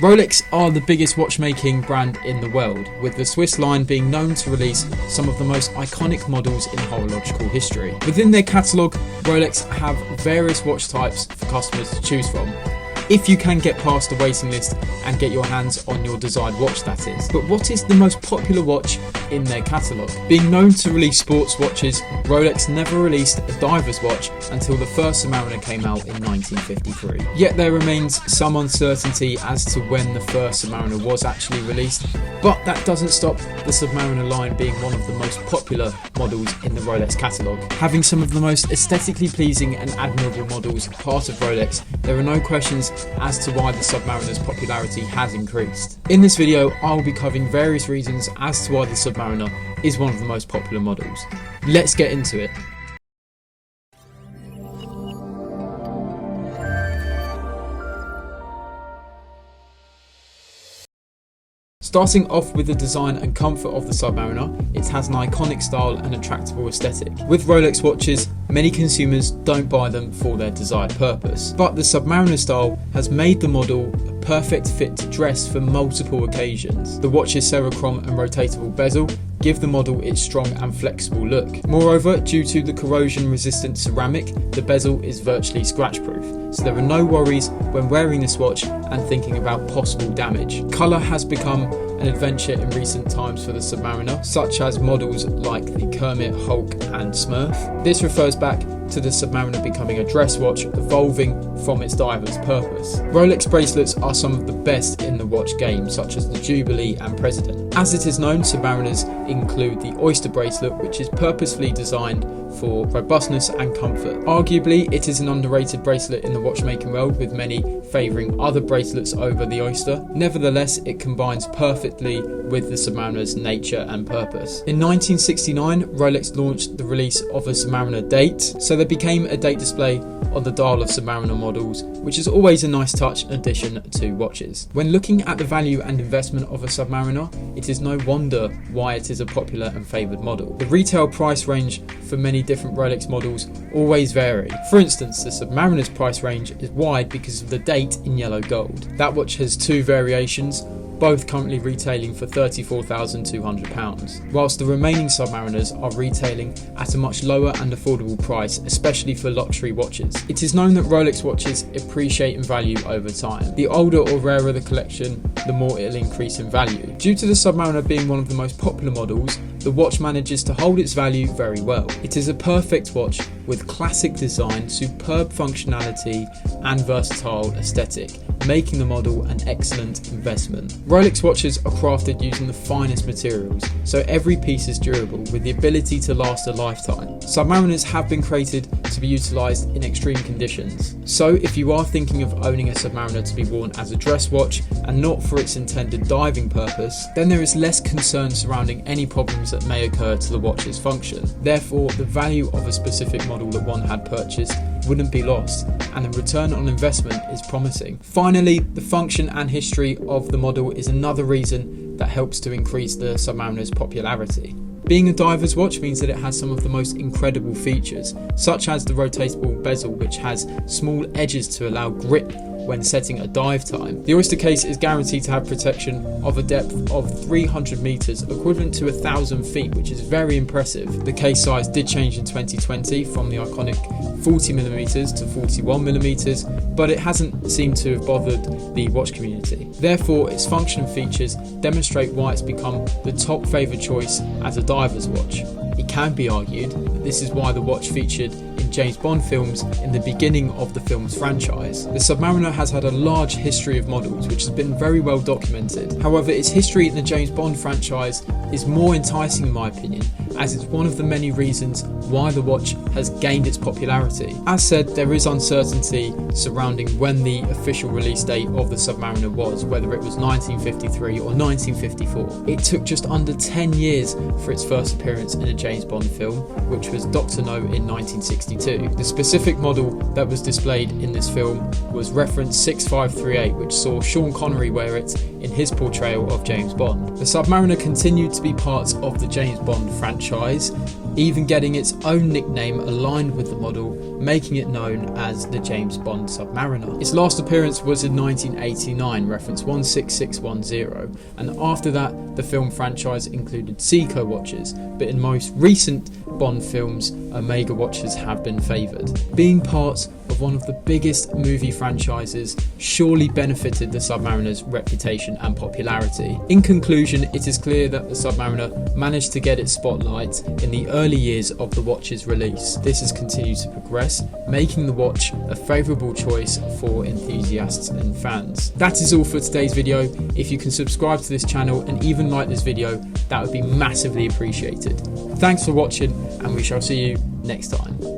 Rolex are the biggest watchmaking brand in the world, with the Swiss line being known to release some of the most iconic models in horological history. Within their catalogue, Rolex have various watch types for customers to choose from, if you can get past the waiting list and get your hands on your desired watch, that is. But what is the most popular watch in their catalogue? Being known to release sports watches, Rolex never released a diver's watch until the first Submariner came out in 1953. Yet there remains some uncertainty as to when the first Submariner was actually released, but that doesn't stop the Submariner line being one of the most popular models in the Rolex catalogue. Having some of the most aesthetically pleasing and admirable models part of Rolex, there are no questions as to why the Submariner's popularity has increased. In this video, I'll be covering various reasons as to why the Submariner is one of the most popular models. Let's get into it. Starting off with the design and comfort of the Submariner, it has an iconic style and attractable aesthetic. With Rolex watches, many consumers don't buy them for their desired purpose, but the Submariner style has made the model a perfect fit to dress for multiple occasions. The watch's Serochrome and rotatable bezel give the model its strong and flexible look. Moreover, due to the corrosion-resistant ceramic, the bezel is virtually scratch-proof, so there are no worries when wearing this watch and thinking about possible damage. Colour has become an adventure in recent times for the Submariner, such as models like the Kermit, Hulk and Smurf. This refers back to the Submariner becoming a dress watch, evolving from its diver's purpose. Rolex bracelets are some of the best in the watch game, such as the Jubilee and President. As it is known, Submariners include the Oyster bracelet, which is purposefully designed for robustness and comfort. Arguably, it is an underrated bracelet in the watchmaking world, with many favouring other bracelets over the Oyster. Nevertheless, it combines perfectly with the Submariner's nature and purpose. In 1969, Rolex launched the release of a Submariner date, so there became a date display on the dial of Submariner models, which is always a nice touch addition to watches. When looking at the value and investment of a Submariner, it is no wonder why it is a popular and favoured model. The retail price range for many different Rolex models always vary. For instance, the Submariner's price range is wide because of the date in yellow gold. That watch has two variations, both currently retailing for £34,200, whilst the remaining Submariners are retailing at a much lower and affordable price, especially for luxury watches. It is known that Rolex watches appreciate in value over time. The older or rarer the collection, the more it'll increase in value. Due to the Submariner being one of the most popular models, the watch manages to hold its value very well. It is a perfect watch with classic design, superb functionality and versatile aesthetic, making the model an excellent investment. Rolex watches are crafted using the finest materials, so every piece is durable with the ability to last a lifetime. Submariners have been created to be utilised in extreme conditions, so if you are thinking of owning a Submariner to be worn as a dress watch and not for its intended diving purpose, then there is less concern surrounding any problems that may occur to the watch's function. Therefore, the value of a specific model that one had purchased wouldn't be lost, and the return on investment is promising. Finally, the function and history of the model is another reason that helps to increase the Submariner's popularity. Being a diver's watch means that it has some of the most incredible features, such as the rotatable bezel, which has small edges to allow grip when setting a dive time. The Oyster case is guaranteed to have protection of a depth of 300 meters, equivalent to 1,000 feet, which is very impressive. The case size did change in 2020 from the iconic 40mm to 41mm, but it hasn't seemed to have bothered the watch community. Therefore, its function and features demonstrate why it's become the top favoured choice as a diver's watch. It can be argued that this is why the watch featured in James Bond films in the beginning of the film's franchise. The Submariner has had a large history of models, which has been very well documented. However, its history in the James Bond franchise is more enticing in my opinion, as it's one of the many reasons why the watch has gained its popularity. As said, there is uncertainty surrounding when the official release date of the Submariner was, whether it was 1953 or 1954. It took just under 10 years for its first appearance in a James Bond film, which was Dr. No in 1962. The specific model that was displayed in this film was reference 6538, which saw Sean Connery wear it in his portrayal of James Bond. The Submariner continued to be part of the James Bond franchise even getting its own nickname aligned with the model, making it known as the James Bond Submariner. Its last appearance was in 1989, reference 16610, and after that the film franchise included Seiko watches, but in most recent Bond films, Omega watches have been favoured. Being part of one of the biggest movie franchises surely benefited the Submariner's reputation and popularity. In conclusion, it is clear that the Submariner managed to get its spotlight in the early years of the watch's release. This has continued to progress, making the watch a favourable choice for enthusiasts and fans. That is all for today's video. If you can subscribe to this channel and even like this video, that would be massively appreciated. Thanks for watching, and we shall see you next time.